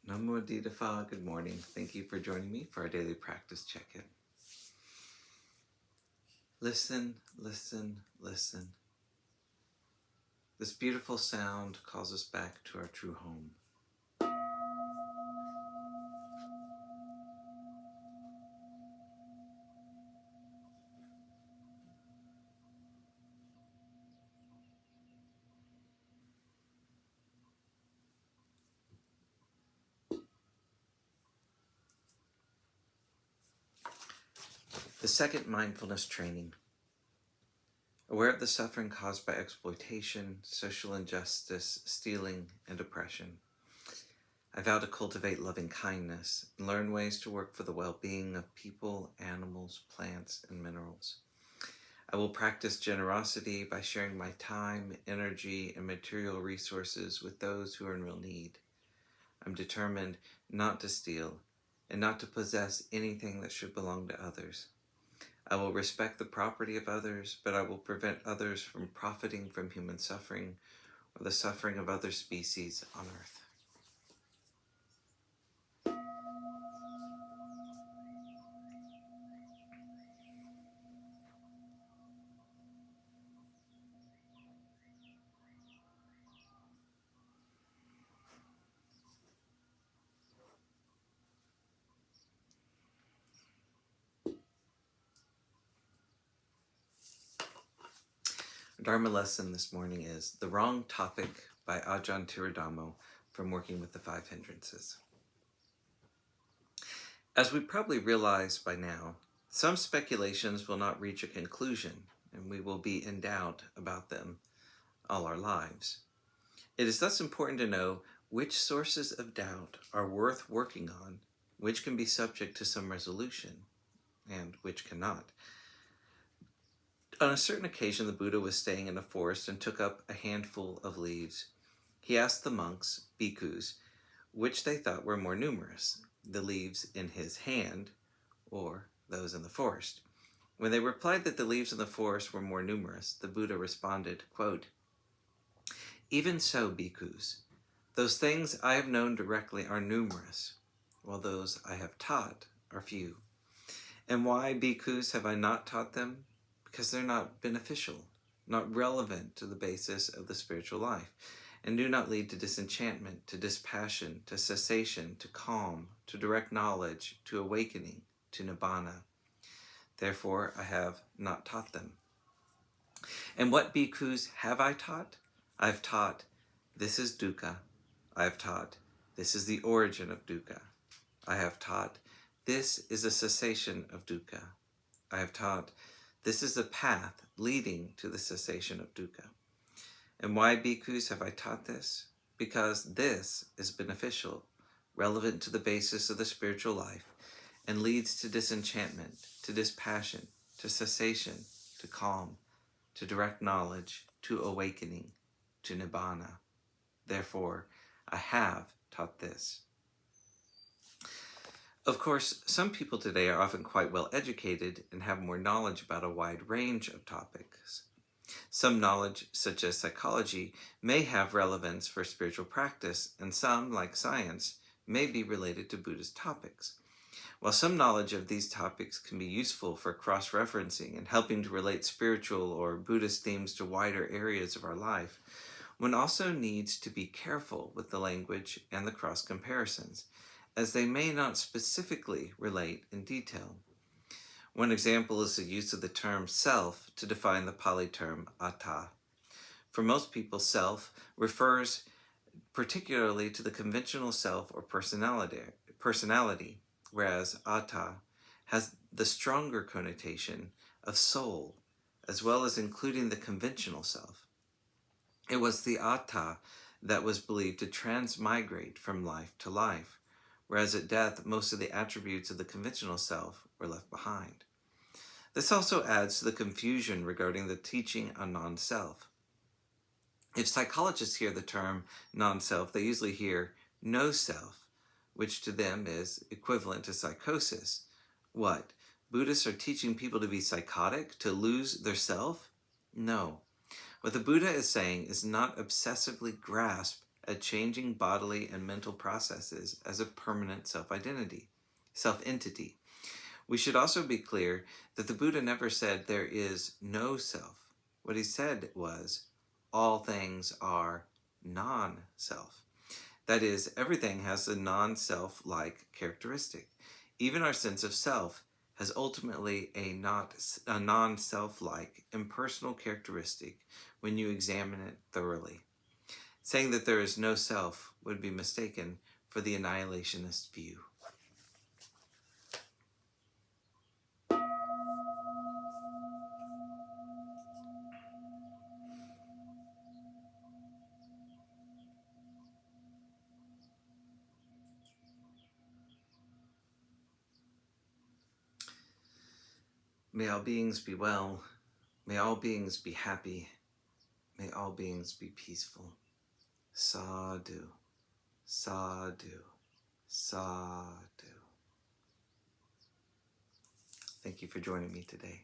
Namo Phat, good morning. Thank you for joining me for our daily practice check-in. Listen, listen, listen. This beautiful sound calls us back to our true home. The second mindfulness training. Aware of the suffering caused by exploitation, social injustice, stealing, and oppression. I vow to cultivate loving kindness and learn ways to work for the well-being of people, animals, plants, and minerals. I will practice generosity by sharing my time, energy, and material resources with those who are in real need. I'm determined not to steal and not to possess anything that should belong to others. I will respect the property of others, but I will prevent others from profiting from human suffering or the suffering of other species on earth. Our Dharma lesson this morning is The Wrong Topic by Ajahn Thiradhammo from Working with the Five Hindrances. As we probably realize by now, some speculations will not reach a conclusion, and we will be in doubt about them all our lives. It is thus important to know which sources of doubt are worth working on, which can be subject to some resolution, and which cannot. On a certain occasion, the Buddha was staying in a forest and took up a handful of leaves. He asked the monks, bhikkhus, which they thought were more numerous, the leaves in his hand or those in the forest. When they replied that the leaves in the forest were more numerous, the Buddha responded, quote, "Even so, bhikkhus, those things I have known directly are numerous, while those I have taught are few. And why, bhikkhus, have I not taught them? Because they're not beneficial, not relevant to the basis of the spiritual life, and do not lead to disenchantment, to dispassion, to cessation, to calm, to direct knowledge, to awakening, to nibbana. Therefore, I have not taught them. And what bhikkhus have I taught? I have taught, this is dukkha. I have taught, this is the origin of dukkha. I have taught, this is a cessation of dukkha. I have taught, this is the path leading to the cessation of dukkha. And why, bhikkhus, have I taught this? Because this is beneficial, relevant to the basis of the spiritual life, and leads to disenchantment, to dispassion, to cessation, to calm, to direct knowledge, to awakening, to nibbana. Therefore, I have taught this." Of course, some people today are often quite well educated and have more knowledge about a wide range of topics. Some knowledge, such as psychology, may have relevance for spiritual practice, and some, like science, may be related to Buddhist topics. While some knowledge of these topics can be useful for cross-referencing and helping to relate spiritual or Buddhist themes to wider areas of our life, one also needs to be careful with the language and the cross-comparisons, as they may not specifically relate in detail. One example is the use of the term self to define the Pali term atta. For most people, self refers particularly to the conventional self or personality, whereas atta has the stronger connotation of soul, as well as including the conventional self. It was the atta that was believed to transmigrate from life to life, whereas at death, most of the attributes of the conventional self were left behind. This also adds to the confusion regarding the teaching on non-self. If psychologists hear the term non-self, they usually hear no self, which to them is equivalent to psychosis. What? Buddhists are teaching people to be psychotic, to lose their self? No. What the Buddha is saying is not obsessively grasp at changing bodily and mental processes as a permanent self-entity. We should also be clear that the Buddha never said there is no self. What he said was, all things are non-self. That is, everything has a non-self-like characteristic. Even our sense of self has ultimately a non-self-like, impersonal characteristic when you examine it thoroughly. Saying that there is no self would be mistaken for the annihilationist view. May all beings be well. May all beings be happy. May all beings be peaceful. Sadhu, sadhu, sadhu. Thank you for joining me today.